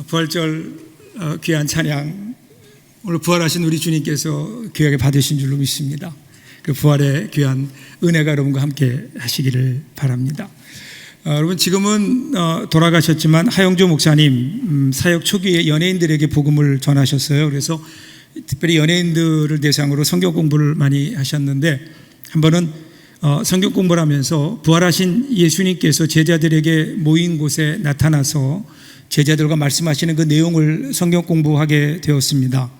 부활절 귀한 찬양, 오늘 부활하신 우리 주님께서 귀하게 받으신 줄로 믿습니다. 그 부활의 귀한 은혜가 여러분과 함께 하시기를 바랍니다. 여러분, 지금은 돌아가셨지만 하영조 목사님 사역 초기에 연예인들에게 복음을 전하셨어요. 그래서 특별히 연예인들을 대상으로 성경 공부를 많이 하셨는데, 한 번은 성경 공부를 하면서 부활하신 예수님께서 제자들에게 모인 곳에 나타나서 제자들과 말씀하시는 그 내용을 성경 공부하게 되었습니다.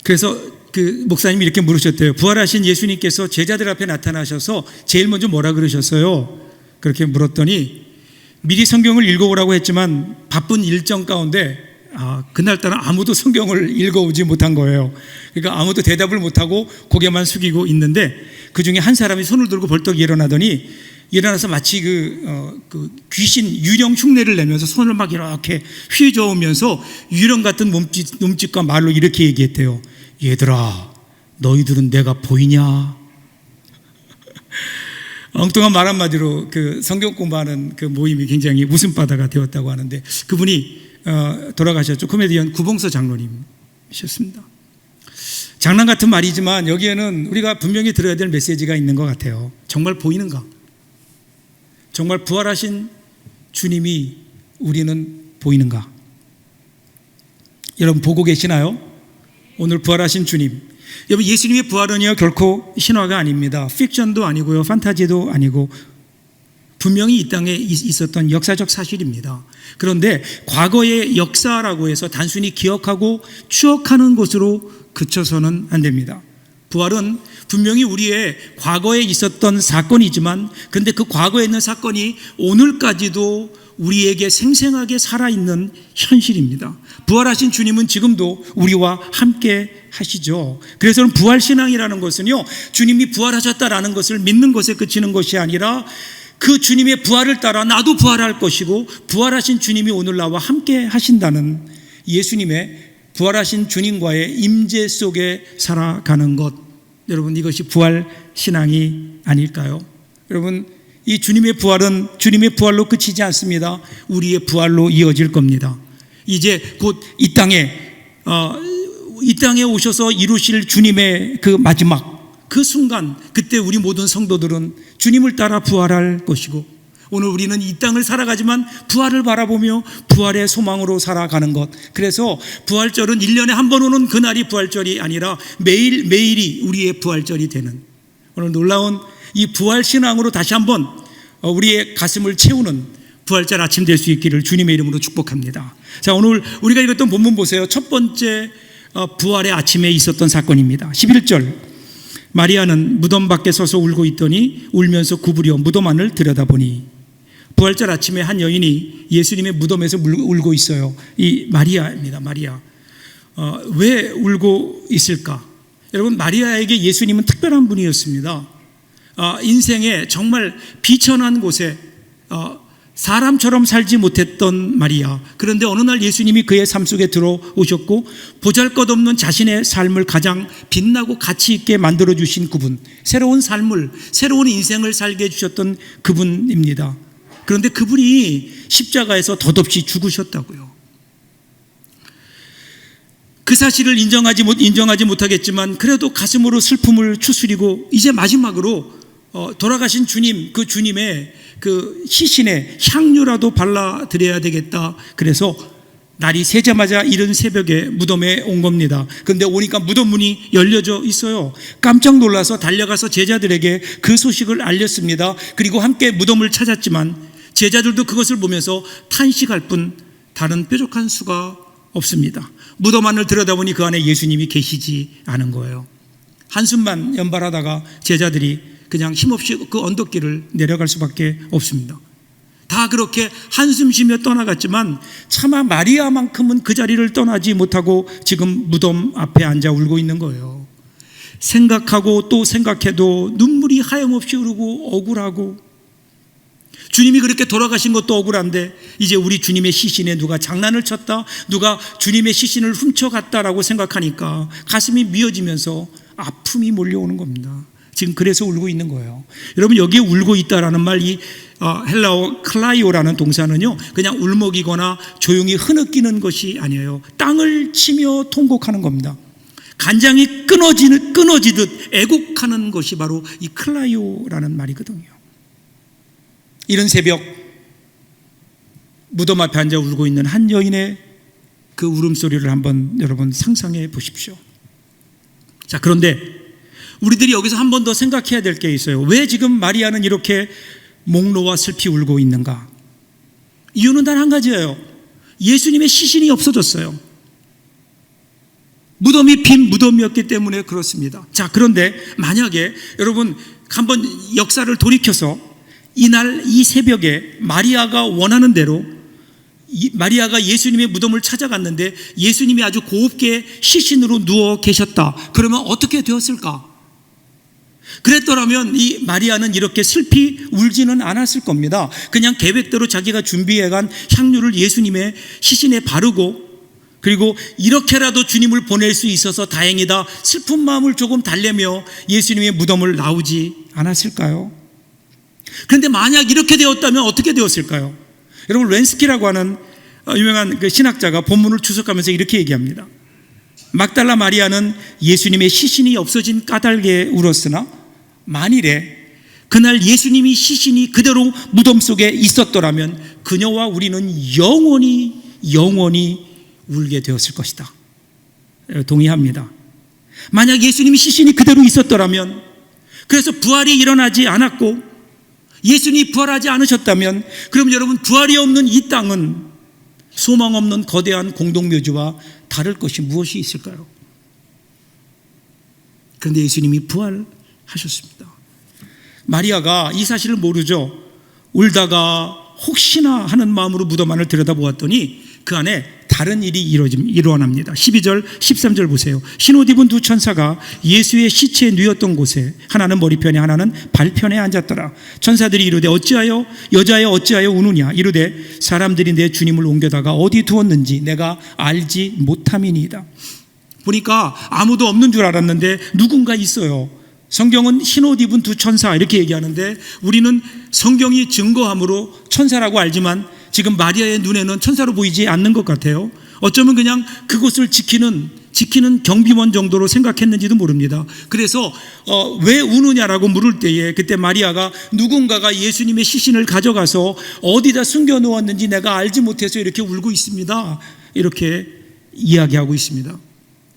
그래서 그 목사님이 이렇게 물으셨대요. 부활하신 예수님께서 제자들 앞에 나타나셔서 제일 먼저 뭐라 그러셨어요? 그렇게 물었더니 미리 성경을 읽어오라고 했지만 바쁜 일정 가운데 그날따라 아무도 성경을 읽어오지 못한 거예요. 그러니까 아무도 대답을 못하고 고개만 숙이고 있는데, 그 중에 한 사람이 손을 들고 벌떡 일어나서 마치 그 귀신 유령 흉내를 내면서 손을 막 이렇게 휘저으면서 유령 같은 몸짓과 말로 이렇게 얘기했대요. 얘들아, 너희들은 내가 보이냐? 엉뚱한 말 한마디로 그 성경 공부하는 그 모임이 굉장히 웃음바다가 되었다고 하는데, 그분이 돌아가셨죠. 코미디언 구봉서 장로님이셨습니다. 장난 같은 말이지만 여기에는 우리가 분명히 들어야 될 메시지가 있는 것 같아요. 정말 보이는가? 정말 부활하신 주님이 우리는 보이는가? 여러분 보고 계시나요? 오늘 부활하신 주님. 여러분, 예수님의 부활은요 결코 신화가 아닙니다. 픽션도 아니고요, 판타지도 아니고 분명히 이 땅에 있었던 역사적 사실입니다. 그런데 과거의 역사라고 해서 단순히 기억하고 추억하는 것으로 그쳐서는 안 됩니다. 부활은 분명히 우리의 과거에 있었던 사건이지만, 그런데 그 과거에 있는 사건이 오늘까지도 우리에게 생생하게 살아있는 현실입니다. 부활하신 주님은 지금도 우리와 함께 하시죠. 그래서 부활신앙이라는 것은요, 주님이 부활하셨다라는 것을 믿는 것에 그치는 것이 아니라 그 주님의 부활을 따라 나도 부활할 것이고, 부활하신 주님이 오늘 나와 함께 하신다는 예수님의 부활하신 주님과의 임재 속에 살아가는 것, 여러분, 이것이 부활신앙이 아닐까요? 여러분, 이 주님의 부활은 주님의 부활로 그치지 않습니다. 우리의 부활로 이어질 겁니다. 이제 곧 이 땅에 오셔서 이루실 주님의 그 마지막 그 순간, 그때 우리 모든 성도들은 주님을 따라 부활할 것이고, 오늘 우리는 이 땅을 살아가지만 부활을 바라보며 부활의 소망으로 살아가는 것. 그래서 부활절은 1년에 한 번 오는 그날이 부활절이 아니라 매일이 우리의 부활절이 되는, 오늘 놀라운 이 부활신앙으로 다시 한번 우리의 가슴을 채우는 부활절 아침 될 수 있기를 주님의 이름으로 축복합니다. 자, 오늘 우리가 읽었던 본문 보세요. 첫 번째 부활의 아침에 있었던 사건입니다. 11절. 마리아는 무덤 밖에 서서 울고 있더니 울면서 구부려 무덤 안을 들여다보니, 부활절 아침에 한 여인이 예수님의 무덤에서 울고 있어요. 이 마리아입니다. 마리아. 왜 울고 있을까? 여러분, 마리아에게 예수님은 특별한 분이었습니다. 인생에 정말 비천한 곳에 사람처럼 살지 못했던 마리아. 그런데 어느 날 예수님이 그의 삶 속에 들어오셨고, 보잘것없는 자신의 삶을 가장 빛나고 가치 있게 만들어주신 그분, 새로운 삶을, 새로운 인생을 살게 해주셨던 그분입니다. 그런데 그분이 십자가에서 덧없이 죽으셨다고요. 그 사실을 인정하지 못하겠지만 그래도 가슴으로 슬픔을 추스리고, 이제 마지막으로 돌아가신 주님, 그 주님의 그 시신에 향유라도 발라드려야 되겠다. 그래서 날이 새자마자 이른 새벽에 무덤에 온 겁니다. 그런데 오니까 무덤 문이 열려져 있어요. 깜짝 놀라서 달려가서 제자들에게 그 소식을 알렸습니다. 그리고 함께 무덤을 찾았지만 제자들도 그것을 보면서 탄식할 뿐 다른 뾰족한 수가 없습니다. 무덤 안을 들여다보니 그 안에 예수님이 계시지 않은 거예요. 한숨만 연발하다가 제자들이 그냥 힘없이 그 언덕길을 내려갈 수밖에 없습니다. 다 그렇게 한숨 쉬며 떠나갔지만 차마 마리아만큼은 그 자리를 떠나지 못하고 지금 무덤 앞에 앉아 울고 있는 거예요. 생각하고 또 생각해도 눈물이 하염없이 흐르고 억울하고, 주님이 그렇게 돌아가신 것도 억울한데 이제 우리 주님의 시신에 누가 장난을 쳤다, 누가 주님의 시신을 훔쳐갔다라고 생각하니까 가슴이 미어지면서 아픔이 몰려오는 겁니다. 지금 그래서 울고 있는 거예요. 여러분, 여기에 울고 있다라는 말, 이 헬라어 클라이오라는 동사는요, 그냥 울먹이거나 조용히 흐느끼는 것이 아니에요. 땅을 치며 통곡하는 겁니다. 간장이 끊어지듯 애곡하는 것이 바로 이 클라이오라는 말이거든요. 이런 새벽 무덤 앞에 앉아 울고 있는 한 여인의 그 울음소리를 한번 여러분 상상해 보십시오. 자, 그런데 우리들이 여기서 한 번 더 생각해야 될 게 있어요. 왜 지금 마리아는 이렇게 목 놓아 슬피 울고 있는가? 이유는 단 한 가지예요. 예수님의 시신이 없어졌어요. 무덤이 빈 무덤이었기 때문에 그렇습니다. 자, 그런데 만약에 여러분 한번 역사를 돌이켜서 이날 이 새벽에 마리아가 원하는 대로 마리아가 예수님의 무덤을 찾아갔는데 예수님이 아주 곱게 시신으로 누워 계셨다. 그러면 어떻게 되었을까? 그랬더라면 이 마리아는 이렇게 슬피 울지는 않았을 겁니다. 그냥 계획대로 자기가 준비해간 향유를 예수님의 시신에 바르고, 그리고 이렇게라도 주님을 보낼 수 있어서 다행이다, 슬픈 마음을 조금 달래며 예수님의 무덤을 나오지 않았을까요? 그런데 만약 이렇게 되었다면 어떻게 되었을까요? 여러분, 렌스키라고 하는 유명한 그 신학자가 본문을 추석하면서 이렇게 얘기합니다. 막달라 마리아는 예수님의 시신이 없어진 까닭에 울었으나 만일에 그날 예수님이 시신이 그대로 무덤 속에 있었더라면 그녀와 우리는 영원히 울게 되었을 것이다. 동의합니다. 만약 예수님이 시신이 그대로 있었더라면, 그래서 부활이 일어나지 않았고 예수님이 부활하지 않으셨다면, 그럼 여러분, 부활이 없는 이 땅은 소망 없는 거대한 공동묘지와 다를 것이 무엇이 있을까요? 그런데 예수님이 부활하셨습니다. 마리아가 이 사실을 모르죠. 울다가 혹시나 하는 마음으로 무덤 안을 들여다보았더니 그 안에 다른 일이 일어납니다. 12절 13절 보세요. 흰옷 입은 두 천사가 예수의 시체에 누웠던 곳에 하나는 머리편에 하나는 발편에 앉았더라. 천사들이 이르되 어찌하여 여자여 어찌하여 우느냐? 이르되 사람들이 내 주님을 옮겨다가 어디 두었는지 내가 알지 못함이니이다. 보니까 아무도 없는 줄 알았는데 누군가 있어요. 성경은 흰옷 입은 두 천사 이렇게 얘기하는데 우리는 성경이 증거함으로 천사라고 알지만 지금 마리아의 눈에는 천사로 보이지 않는 것 같아요. 어쩌면 그냥 그곳을 지키는 경비원 정도로 생각했는지도 모릅니다. 그래서 왜 우느냐라고 물을 때에 그때 마리아가 누군가가 예수님의 시신을 가져가서 어디다 숨겨놓았는지 내가 알지 못해서 이렇게 울고 있습니다, 이렇게 이야기하고 있습니다.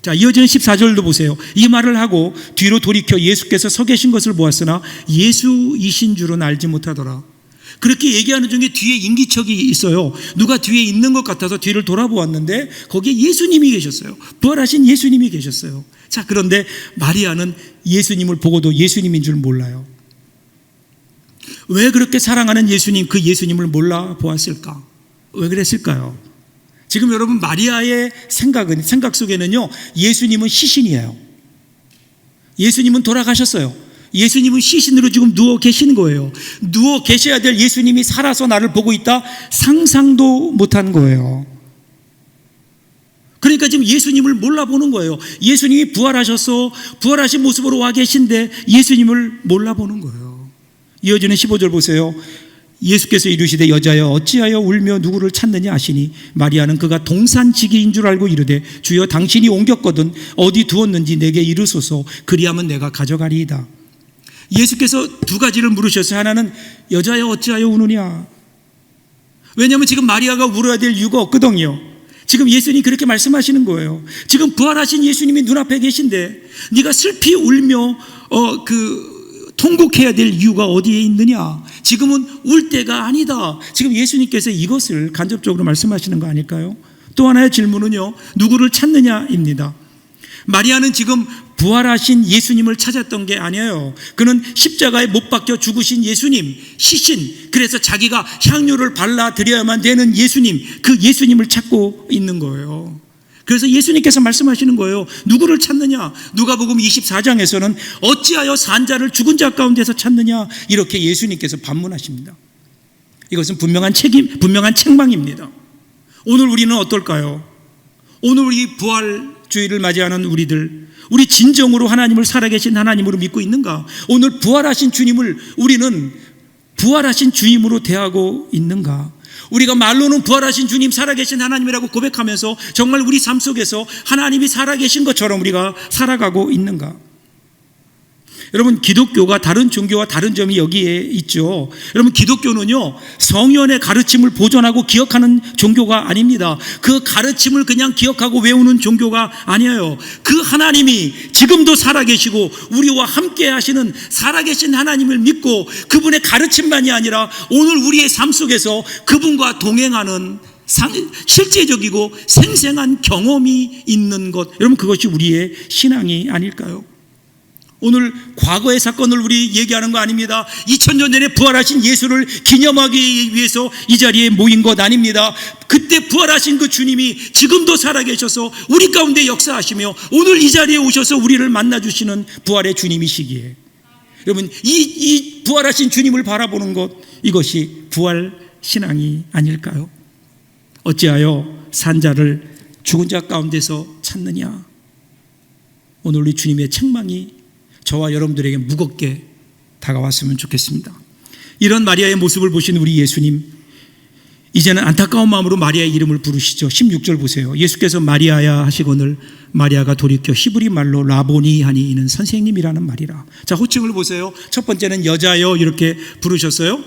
자, 이어지는 14절도 보세요. 이 말을 하고 뒤로 돌이켜 예수께서 서 계신 것을 보았으나 예수이신 줄은 알지 못하더라. 그렇게 얘기하는 중에 뒤에 인기척이 있어요. 누가 뒤에 있는 것 같아서 뒤를 돌아보았는데 거기에 예수님이 계셨어요. 부활하신 예수님이 계셨어요. 자, 그런데 마리아는 예수님을 보고도 예수님인 줄 몰라요. 왜 그렇게 사랑하는 예수님, 그 예수님을 몰라 보았을까? 왜 그랬을까요? 지금 여러분, 마리아의 생각 속에는요, 예수님은 시신이에요. 예수님은 돌아가셨어요. 예수님은 시신으로 지금 누워 계시는 거예요. 누워 계셔야 될 예수님이 살아서 나를 보고 있다? 상상도 못한 거예요. 그러니까 지금 예수님을 몰라보는 거예요. 예수님이 부활하셔서 부활하신 모습으로 와 계신데 예수님을 몰라보는 거예요. 이어지는 15절 보세요. 예수께서 이르시되 여자여 어찌하여 울며 누구를 찾느냐 하시니 마리아는 그가 동산지기인 줄 알고 이르되 주여 당신이 옮겼거든 어디 두었는지 내게 이르소서 그리하면 내가 가져가리이다. 예수께서 두 가지를 물으셨어요. 하나는 여자여 어찌하여 우느냐. 왜냐하면 지금 마리아가 울어야 될 이유가 없거든요. 지금 예수님이 그렇게 말씀하시는 거예요. 지금 부활하신 예수님이 눈앞에 계신데 네가 슬피 울며 통곡해야 될 이유가 어디에 있느냐? 지금은 울 때가 아니다. 지금 예수님께서 이것을 간접적으로 말씀하시는 거 아닐까요? 또 하나의 질문은요, 누구를 찾느냐입니다. 마리아는 지금 부활하신 예수님을 찾았던 게 아니에요. 그는 십자가에 못 박혀 죽으신 예수님, 시신, 그래서 자기가 향유를 발라드려야만 되는 예수님, 그 예수님을 찾고 있는 거예요. 그래서 예수님께서 말씀하시는 거예요. 누구를 찾느냐? 누가복음 24장에서는 어찌하여 산 자를 죽은 자 가운데서 찾느냐? 이렇게 예수님께서 반문하십니다. 이것은 분명한 책망입니다. 오늘 우리는 어떨까요? 오늘 우리 부활주의를 맞이하는 우리 진정으로 하나님을 살아계신 하나님으로 믿고 있는가? 오늘 부활하신 주님을 우리는 부활하신 주님으로 대하고 있는가? 우리가 말로는 부활하신 주님, 살아계신 하나님이라고 고백하면서 정말 우리 삶 속에서 하나님이 살아계신 것처럼 우리가 살아가고 있는가? 여러분, 기독교가 다른 종교와 다른 점이 여기에 있죠. 여러분, 기독교는요, 성령의 가르침을 보존하고 기억하는 종교가 아닙니다. 그 가르침을 그냥 기억하고 외우는 종교가 아니에요. 그 하나님이 지금도 살아계시고 우리와 함께 하시는 살아계신 하나님을 믿고 그분의 가르침만이 아니라 오늘 우리의 삶 속에서 그분과 동행하는 실제적이고 생생한 경험이 있는 것, 여러분, 그것이 우리의 신앙이 아닐까요? 오늘 과거의 사건을 우리 얘기하는 거 아닙니다. 2000년 전에 부활하신 예수를 기념하기 위해서 이 자리에 모인 것 아닙니다. 그때 부활하신 그 주님이 지금도 살아계셔서 우리 가운데 역사하시며 오늘 이 자리에 오셔서 우리를 만나주시는 부활의 주님이시기에, 여러분, 이 부활하신 주님을 바라보는 것, 이것이 부활 신앙이 아닐까요? 어찌하여 산자를 죽은 자 가운데서 찾느냐? 오늘 우리 주님의 책망이 저와 여러분들에게 무겁게 다가왔으면 좋겠습니다. 이런 마리아의 모습을 보신 우리 예수님, 이제는 안타까운 마음으로 마리아의 이름을 부르시죠. 16절 보세요. 예수께서 마리아야 하시거늘 마리아가 돌이켜 히브리 말로 라보니 하니 이는 선생님이라는 말이라. 자, 호칭을 보세요. 첫 번째는 여자여 이렇게 부르셨어요.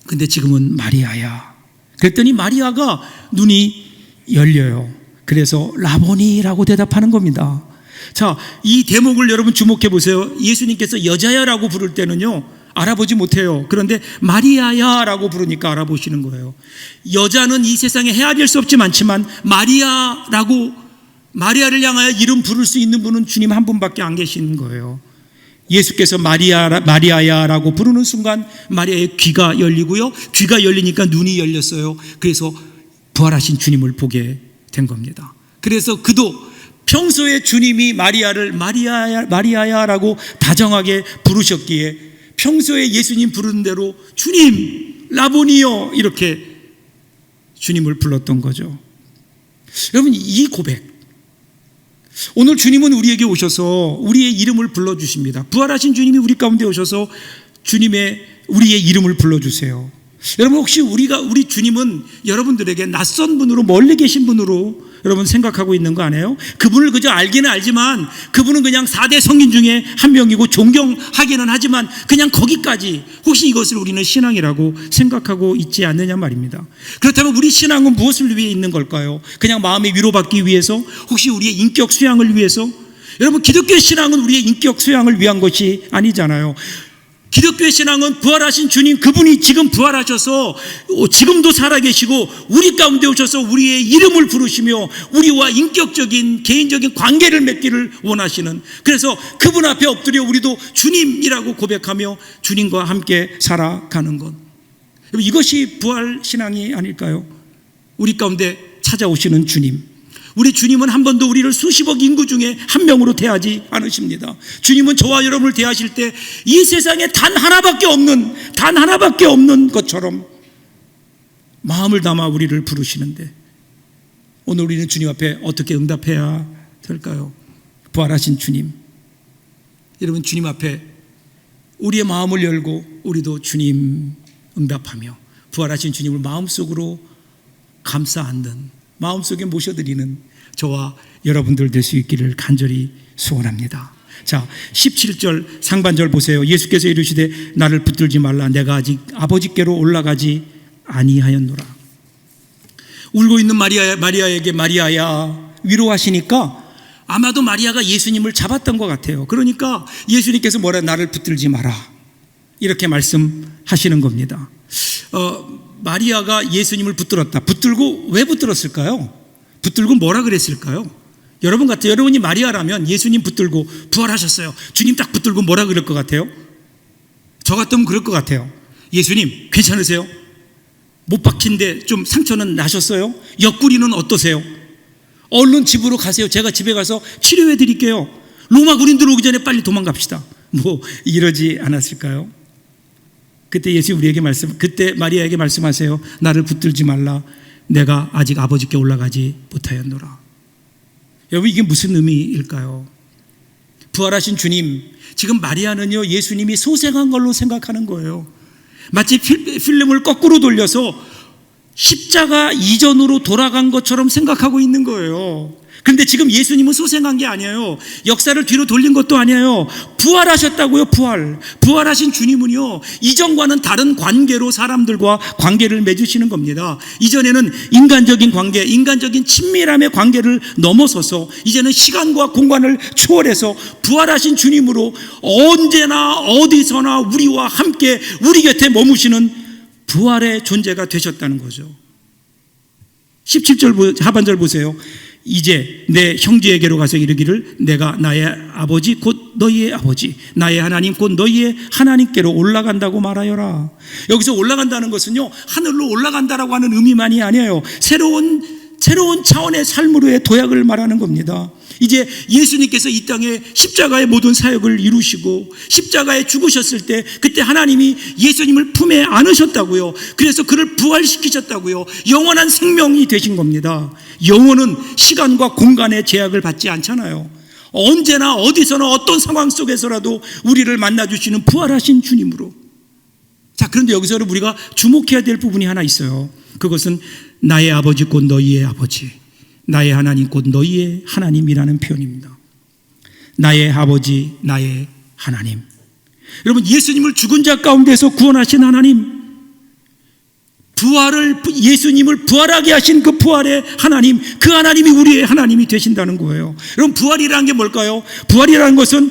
근데 지금은 마리아야. 그랬더니 마리아가 눈이 열려요. 그래서 라보니라고 대답하는 겁니다. 자, 이 대목을 여러분 주목해 보세요. 예수님께서 여자야라고 부를 때는요, 알아보지 못해요. 그런데 마리아야라고 부르니까 알아보시는 거예요. 여자는 이 세상에 헤아릴 수 없지 많지만 마리아를 향하여 이름 부를 수 있는 분은 주님 한 분밖에 안 계신 거예요. 예수께서 마리아야라고 부르는 순간 마리아의 귀가 열리고요, 귀가 열리니까 눈이 열렸어요. 그래서 부활하신 주님을 보게 된 겁니다. 그래서 그도 평소에 주님이 마리아를 마리아야라고 다정하게 부르셨기에 평소에 예수님 부르는 대로 주님, 라보니요 이렇게 주님을 불렀던 거죠. 여러분, 이 고백, 오늘 주님은 우리에게 오셔서 우리의 이름을 불러주십니다. 부활하신 주님이 우리 가운데 오셔서 우리의 이름을 불러주세요. 여러분, 혹시 우리 주님은 여러분들에게 낯선 분으로, 멀리 계신 분으로 여러분 생각하고 있는 거 아니에요? 그분을 그저 알기는 알지만 그분은 그냥 4대 성인 중에 한 명이고 존경하기는 하지만 그냥 거기까지, 혹시 이것을 우리는 신앙이라고 생각하고 있지 않느냐 말입니다. 그렇다면 우리 신앙은 무엇을 위해 있는 걸까요? 그냥 마음의 위로받기 위해서? 혹시 우리의 인격 수양을 위해서? 여러분, 기독교의 신앙은 우리의 인격 수양을 위한 것이 아니잖아요. 기독교의 신앙은 부활하신 주님, 그분이 지금 부활하셔서 지금도 살아계시고 우리 가운데 오셔서 우리의 이름을 부르시며 우리와 인격적인 개인적인 관계를 맺기를 원하시는, 그래서 그분 앞에 엎드려 우리도 주님이라고 고백하며 주님과 함께 살아가는 것, 이것이 부활 신앙이 아닐까요? 우리 가운데 찾아오시는 주님, 우리 주님은 한 번도 우리를 수십억 인구 중에 한 명으로 대하지 않으십니다. 주님은 저와 여러분을 대하실 때 이 세상에 단 하나밖에 없는 것처럼 마음을 담아 우리를 부르시는데, 오늘 우리는 주님 앞에 어떻게 응답해야 될까요? 부활하신 주님, 여러분, 주님 앞에 우리의 마음을 열고 우리도 주님 응답하며 부활하신 주님을 마음속으로 감싸 안는, 마음속에 모셔드리는 저와 여러분들 될 수 있기를 간절히 소원합니다. 자, 17절 상반절 보세요. 예수께서 이르시되 나를 붙들지 말라, 내가 아직 아버지께로 올라가지 아니하였노라. 울고 있는 마리아에게 마리아야 위로하시니까 아마도 마리아가 예수님을 잡았던 것 같아요. 그러니까 예수님께서 나를 붙들지 마라 이렇게 말씀하시는 겁니다. 마리아가 예수님을 붙들었다. 붙들고 왜 붙들었을까요? 붙들고 뭐라 그랬을까요? 여러분이 마리아라면 예수님 붙들고 부활하셨어요, 주님 딱 붙들고 뭐라 그럴 것 같아요? 저 같으면 그럴 것 같아요. 예수님 괜찮으세요? 못 박힌데 좀 상처는 나셨어요? 옆구리는 어떠세요? 얼른 집으로 가세요. 제가 집에 가서 치료해 드릴게요. 로마 군인들 오기 전에 빨리 도망갑시다. 이러지 않았을까요? 그때 마리아에게 말씀하세요. 나를 붙들지 말라, 내가 아직 아버지께 올라가지 못하였노라. 여러분, 이게 무슨 의미일까요? 부활하신 주님, 지금 마리아는요 예수님이 소생한 걸로 생각하는 거예요. 마치 필름을 거꾸로 돌려서 십자가 이전으로 돌아간 것처럼 생각하고 있는 거예요. 그런데 지금 예수님은 소생한 게 아니에요. 역사를 뒤로 돌린 것도 아니에요. 부활하셨다고요. 부활하신 주님은요, 이전과는 다른 관계로 사람들과 관계를 맺으시는 겁니다. 이전에는 인간적인 관계, 인간적인 친밀함의 관계를 넘어서서 이제는 시간과 공간을 초월해서 부활하신 주님으로 언제나 어디서나 우리와 함께 우리 곁에 머무시는 부활의 존재가 되셨다는 거죠. 17절 하반절 보세요. 이제 내 형제에게로 가서 이르기를 내가 나의 아버지 곧 너희의 아버지, 나의 하나님 곧 너희의 하나님께로 올라간다고 말하여라. 여기서 올라간다는 것은요, 하늘로 올라간다라고 하는 의미만이 아니에요. 새로운 차원의 삶으로의 도약을 말하는 겁니다. 이제 예수님께서 이 땅에 십자가의 모든 사역을 이루시고 십자가에 죽으셨을 때 그때 하나님이 예수님을 품에 안으셨다고요. 그래서 그를 부활시키셨다고요. 영원한 생명이 되신 겁니다. 영혼은 시간과 공간의 제약을 받지 않잖아요. 언제나 어디서나 어떤 상황 속에서라도 우리를 만나주시는 부활하신 주님으로. 자, 그런데 여기서 우리가 주목해야 될 부분이 하나 있어요. 그것은 나의 아버지 곧 너희의 아버지, 나의 하나님 곧 너희의 하나님이라는 표현입니다. 나의 아버지, 나의 하나님. 여러분, 예수님을 죽은 자 가운데서 구원하신 하나님, 예수님을 부활하게 하신 그 부활의 하나님, 그 하나님이 우리의 하나님이 되신다는 거예요. 여러분, 부활이라는 게 뭘까요? 부활이라는 것은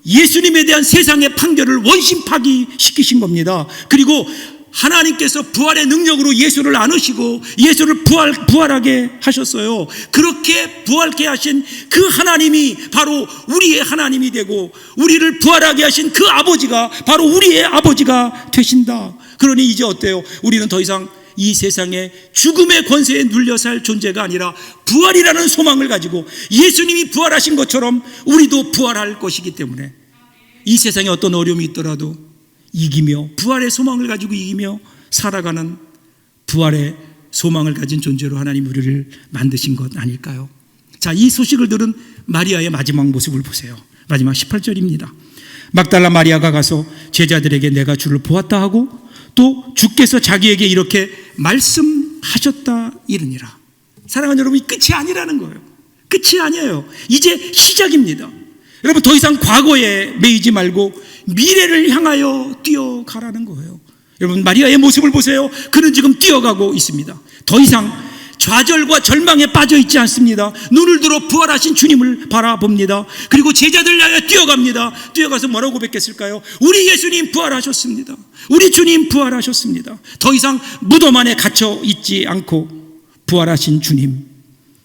예수님에 대한 세상의 판결을 원심 파기시키신 겁니다. 그리고 하나님께서 부활의 능력으로 예수를 안으시고 예수를 부활하게 하셨어요. 그렇게 부활케 하신 그 하나님이 바로 우리의 하나님이 되고 우리를 부활하게 하신 그 아버지가 바로 우리의 아버지가 되신다. 그러니 이제 어때요? 우리는 더 이상 이 세상의 죽음의 권세에 눌려 살 존재가 아니라 부활이라는 소망을 가지고 예수님이 부활하신 것처럼 우리도 부활할 것이기 때문에 이 세상에 어떤 어려움이 있더라도 이기며 부활의 소망을 가지고 이기며 살아가는 부활의 소망을 가진 존재로 하나님 우리를 만드신 것 아닐까요? 자, 이 소식을 들은 마리아의 마지막 모습을 보세요. 마지막 18절입니다. 막달라 마리아가 가서 제자들에게 내가 주를 보았다 하고 또 주께서 자기에게 이렇게 말씀하셨다 이르니라. 사랑하는 여러분, 이 끝이 아니라는 거예요. 끝이 아니에요. 이제 시작입니다. 여러분, 더 이상 과거에 매이지 말고 미래를 향하여 뛰어가라는 거예요. 여러분, 마리아의 모습을 보세요. 그는 지금 뛰어가고 있습니다. 더 이상 좌절과 절망에 빠져 있지 않습니다. 눈을 들어 부활하신 주님을 바라봅니다. 그리고 제자들 향해 뛰어갑니다. 뛰어가서 뭐라고 고백했을까요? 우리 예수님 부활하셨습니다. 우리 주님 부활하셨습니다. 더 이상 무덤 안에 갇혀 있지 않고 부활하신 주님,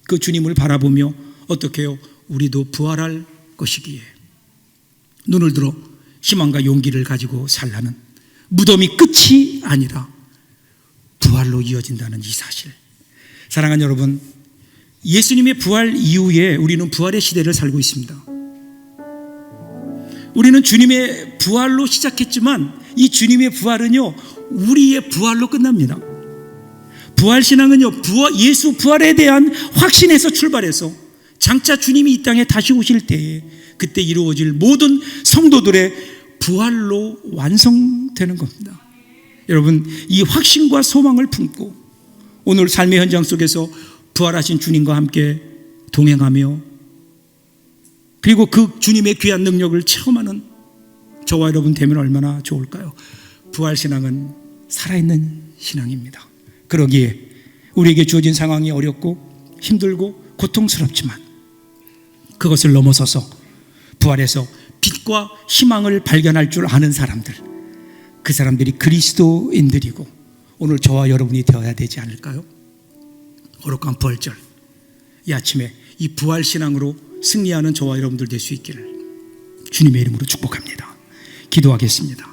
그 주님을 바라보며 어떻게 해요? 우리도 부활할 것이기에 눈을 들어 희망과 용기를 가지고 살라는, 무덤이 끝이 아니라 부활로 이어진다는 이 사실. 사랑하는 여러분, 예수님의 부활 이후에 우리는 부활의 시대를 살고 있습니다. 우리는 주님의 부활로 시작했지만 이 주님의 부활은요, 우리의 부활로 끝납니다. 부활신앙은요, 예수 부활에 대한 확신에서 출발해서 장차 주님이 이 땅에 다시 오실 때에 그때 이루어질 모든 성도들의 부활로 완성되는 겁니다. 여러분, 이 확신과 소망을 품고 오늘 삶의 현장 속에서 부활하신 주님과 함께 동행하며 그리고 그 주님의 귀한 능력을 체험하는 저와 여러분 되면 얼마나 좋을까요? 부활신앙은 살아있는 신앙입니다. 그러기에 우리에게 주어진 상황이 어렵고 힘들고 고통스럽지만 그것을 넘어서서 부활해서 빛과 희망을 발견할 줄 아는 사람들, 그 사람들이 그리스도인들이고 오늘 저와 여러분이 되어야 되지 않을까요? 거룩한 부활절, 이 아침에 이 부활신앙으로 승리하는 저와 여러분들 될 수 있기를 주님의 이름으로 축복합니다. 기도하겠습니다.